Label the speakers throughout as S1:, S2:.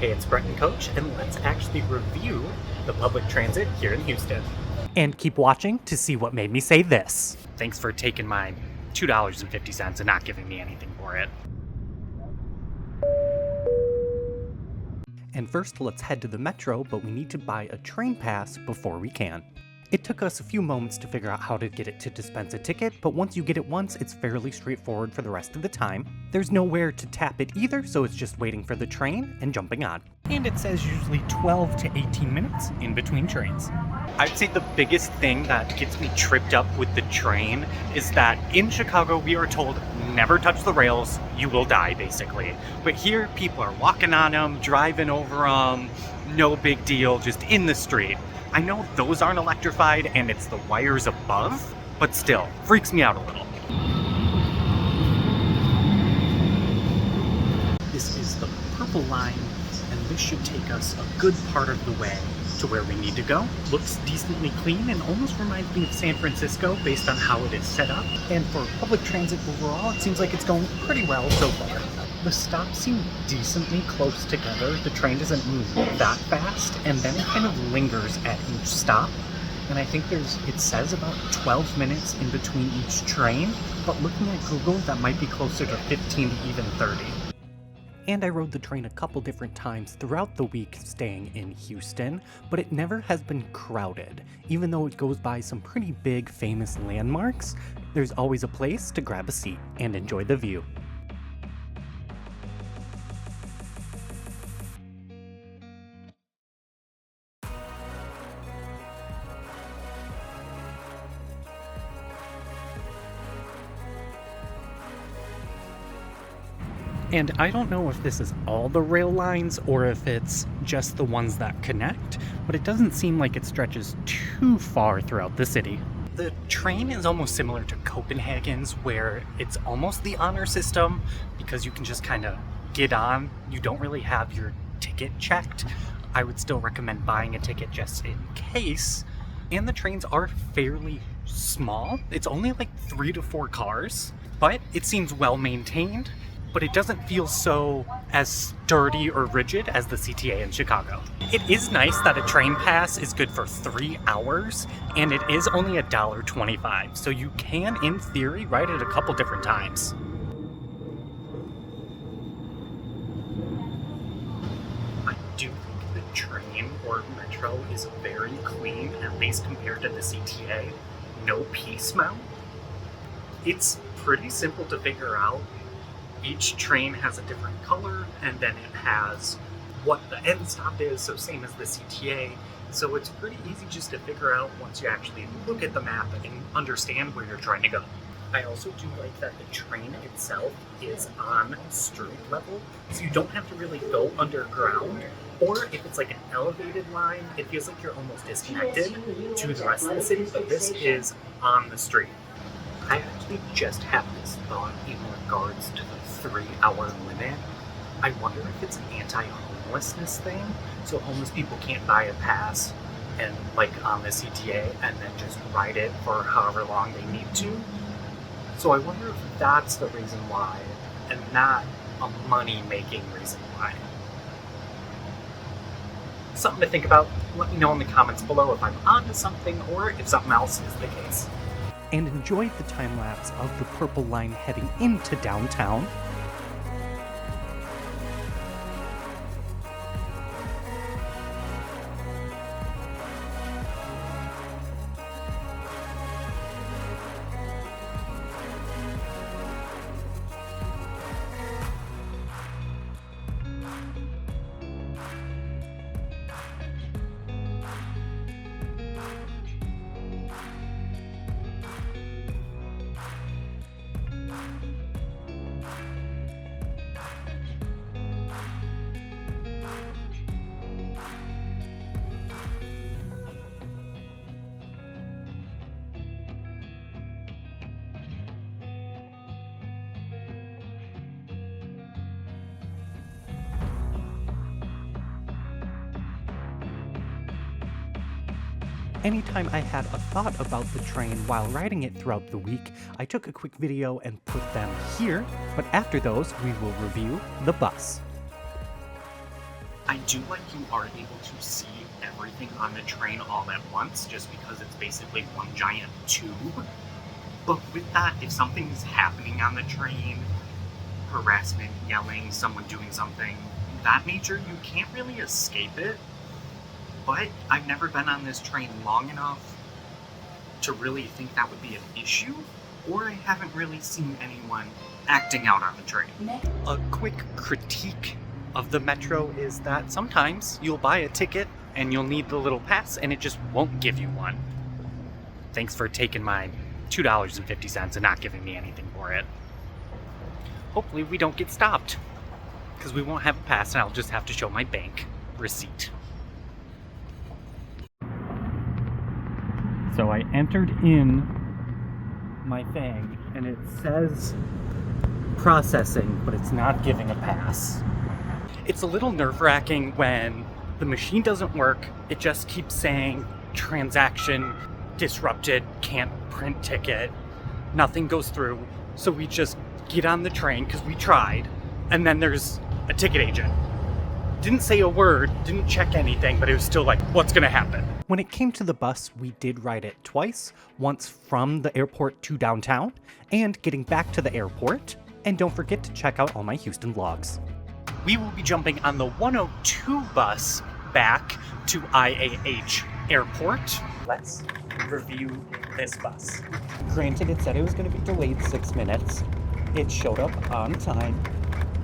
S1: Hey, it's Brett and Coach, and let's actually review the public transit here in Houston.
S2: And keep watching to see what made me say this.
S1: Thanks for taking my $2.50 and not giving me anything for it.
S2: And first, let's head to the Metro, but we need to buy a train pass before we can. It took us a few moments to figure out how to get it to dispense a ticket, but once you get it once, it's fairly straightforward for the rest of the time. There's nowhere to tap it either, so it's just waiting for the train and jumping on.
S1: And it says usually 12 to 18 minutes in between trains. I'd say the biggest thing that gets me tripped up with the train is that in Chicago we are told never touch the rails, you will die basically. But here people are walking on them, driving over them, no big deal, just in the street. I know those aren't electrified and it's the wires above, but still, freaks me out a little. This is the purple line, and this should take us a good part of the way to where we need to go. Looks decently clean and almost reminds me of San Francisco based on how it is set up. And for public transit overall, it seems like it's going pretty well so far. The stops seem decently close together. The train doesn't move that fast, and then it kind of lingers at each stop. And I think it says about 12 minutes in between each train, but looking at Google, that might be closer to 15 to even 30.
S2: And I rode the train a couple different times throughout the week staying in Houston, but it never has been crowded. Even though it goes by some pretty big famous landmarks, there's always a place to grab a seat and enjoy the view.
S1: And I don't know if this is all the rail lines or if it's just the ones that connect, but it doesn't seem like it stretches too far throughout the city. The train is almost similar to Copenhagen's, where it's almost the honor system because you can just kind of get on. You don't really have your ticket checked. I would still recommend buying a ticket just in case. And the trains are fairly small. It's only like 3 to 4 cars, but it seems well maintained. But it doesn't feel so as sturdy or rigid as the CTA in Chicago. It is nice that a train pass is good for 3 hours, and it is only $1.25, so you can, in theory, ride it a couple different times. I do think the train or metro is very clean, at least compared to the CTA. No piece mount. It's pretty simple to figure out. Each train has a different color, and then it has what the end stop is, so same as the CTA. So it's pretty easy just to figure out once you actually look at the map and understand where you're trying to go. I also do like that the train itself is on street level, so you don't have to really go underground. Or if it's like an elevated line, it feels like you're almost disconnected to the rest of the city, but this is on the street. I actually just had this thought in regards to the 3-hour limit. I wonder if it's an anti-homelessness thing, so homeless people can't buy a pass and like on the CTA and then just ride it for however long they need to. So I wonder if that's the reason why and not a money-making reason why. Something to think about. Let me know in the comments below if I'm onto something or if something else is the case.
S2: And enjoy the time lapse of the purple line heading into downtown. Anytime I had a thought about the train while riding it throughout the week, I took a quick video and put them here, but after those, we will review the bus.
S1: I do like you are able to see everything on the train all at once, just because it's basically one giant tube. But with that, if something's happening on the train, harassment, yelling, someone doing something, that nature, you can't really escape it. But I've never been on this train long enough to really think that would be an issue, or I haven't really seen anyone acting out on the train.
S2: A quick critique of the Metro is that sometimes you'll buy a ticket and you'll need the little pass and it just won't give you one. Thanks for taking my $2.50 and not giving me anything for it. Hopefully we don't get stopped, because we won't have a pass and I'll just have to show my bank receipt. So I entered in my thing and it says processing, but it's not giving a pass. It's a little nerve-wracking when the machine doesn't work. It just keeps saying transaction disrupted, can't print ticket, nothing goes through. So we just get on the train because we tried, and then there's a ticket agent. Didn't say a word, didn't check anything, but it was still like, what's gonna happen? When it came to the bus, we did ride it twice, once from the airport to downtown, and getting back to the airport. And don't forget to check out all my Houston vlogs. We will be jumping on the 102 bus back to IAH Airport. Let's review this bus. Granted, it said it was going to be delayed 6 minutes. It showed up on time.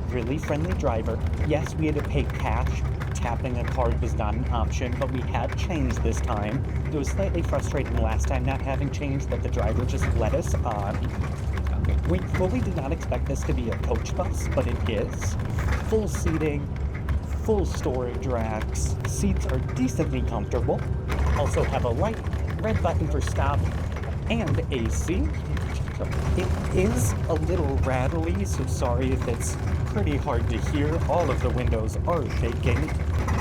S2: Really friendly driver. Yes, we had to pay cash. Tapping a card was not an option, but we had change this time. It was slightly frustrating last time not having change, but the driver just let us on. We fully did not expect this to be a coach bus, but it is. Full seating, full storage racks, seats are decently comfortable. Also have a light, red button for stop, and AC. It is a little rattly, so sorry if it's pretty hard to hear. All of the windows are shaking.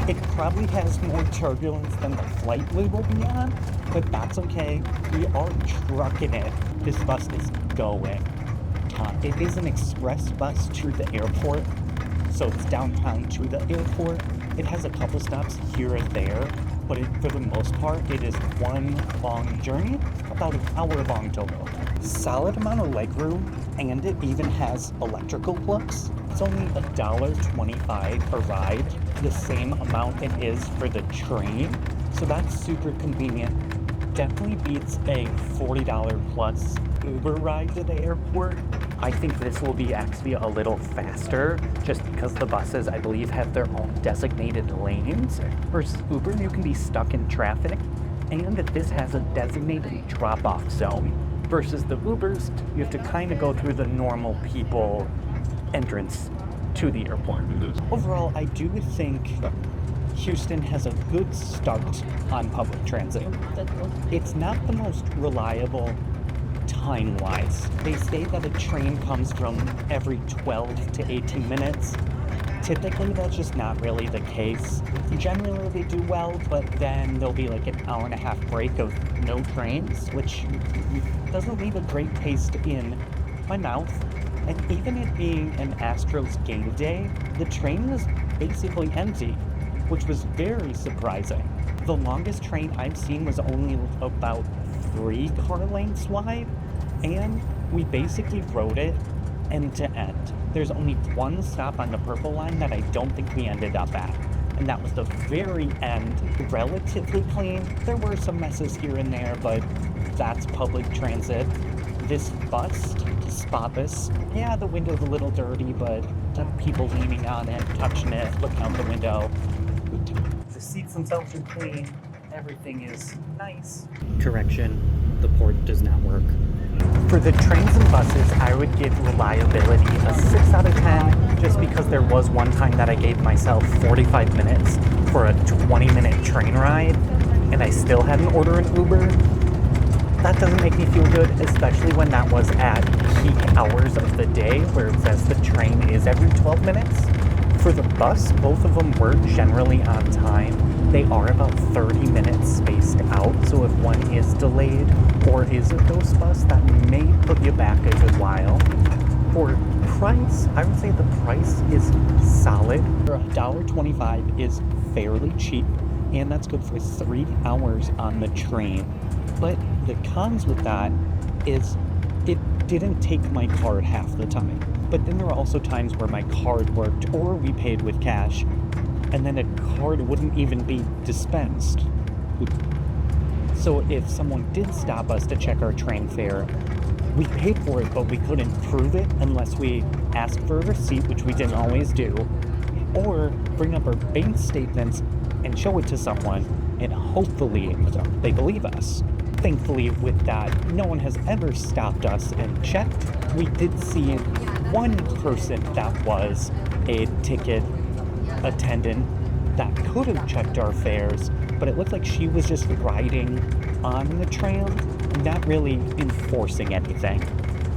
S2: It probably has more turbulence than the flight we will be on, but that's okay. We are trucking it. This bus is going. It is an express bus to the airport, so it's downtown to the airport. It has a couple stops here and there, but for the most part, it is one long journey, about an hour long total. Solid amount of legroom, and it even has electrical plugs. It's only $1.25 a ride, the same amount it is for the train, so that's super convenient. Definitely beats a $40 plus Uber ride to the airport. I think this will be actually a little faster just because the buses, I believe, have their own designated lanes. Versus Uber, you can be stuck in traffic, and this has a designated drop-off zone. Versus the Ubers, you have to kind of go through the normal people entrance to the airport. Overall, I do think Houston has a good start on public transit. It's not the most reliable time-wise. They say that a train comes from every 12 to 18 minutes. Typically, that's just not really the case. Generally, they do well, but then there'll be like an hour and a half break of no trains, which doesn't leave a great taste in my mouth. And even it being an Astros game day, the train was basically empty, which was very surprising. The longest train I've seen was only about 3 car lengths wide, and we basically rode it end to end. There's only one stop on the purple line that I don't think we ended up at, and that was the very end, relatively clean. There were some messes here and there, but that's public transit. This bus, spotless. Yeah, the window's a little dirty, but the people leaning on it, touching it, looking out the window. The seats themselves are clean. Everything is nice. Correction, the port does not work. For the trains and buses, I would give reliability a 6 out of 10, just because there was one time that I gave myself 45 minutes for a 20-minute train ride, and I still had an order an Uber. That doesn't make me feel good, especially when that was at peak hours of the day, where it says the train is every 12 minutes. For the bus, both of them were generally on time. They are about 30 minutes spaced out, so if one is delayed or is a ghost bus, that may put you back a good while. For price, I would say the price is solid. For $1.25 is fairly cheap, and that's good for 3 hours on the train. But the cons with that is it didn't take my card half the time. But then there were also times where my card worked, or we paid with cash, and then a card wouldn't even be dispensed. So if someone did stop us to check our train fare, we paid for it, but we couldn't prove it unless we asked for a receipt, which we didn't always do, or bring up our bank statements and show it to someone, and hopefully they believe us. Thankfully, with that, no one has ever stopped us and checked. We did see one person that was a ticket attendant that could have checked our fares, but it looked like she was just riding on the trail, not really enforcing anything.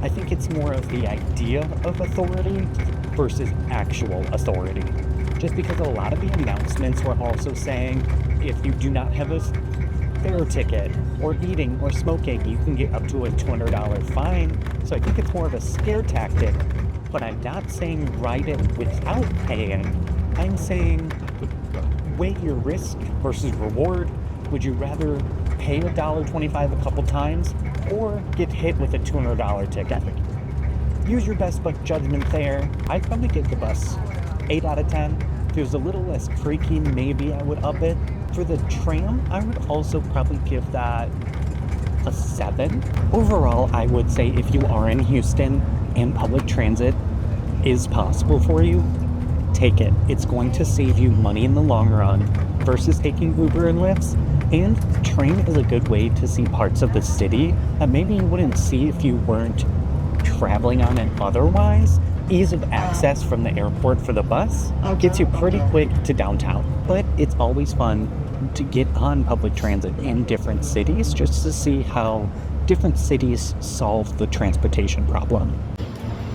S2: I think it's more of the idea of authority versus actual authority. Just because a lot of the announcements were also saying, if you do not have a fare ticket, or eating or smoking, you can get up to a $200 fine. So I think it's more of a scare tactic, but I'm not saying ride it without paying. I'm saying weigh your risk versus reward. Would you rather pay $1.25 a couple times or get hit with a $200 ticket? Use your best judgment there. I'd probably give the bus 8 out of 10. If it was a little less creaky, maybe I would up it. For the tram, I would also probably give that a 7. Overall, I would say if you are in Houston and public transit is possible for you, take it. It's going to save you money in the long run versus taking Uber and Lyfts. And the train is a good way to see parts of the city that maybe you wouldn't see if you weren't traveling on it otherwise. Ease of access from the airport for the bus gets you pretty quick to downtown. But it's always fun to get on public transit in different cities just to see how different cities solve the transportation problem.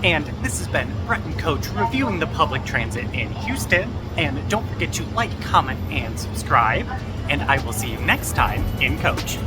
S1: And this has been Brett and Coach reviewing the public transit in Houston. And don't forget to like, comment, and subscribe. And I will see you next time in Coach.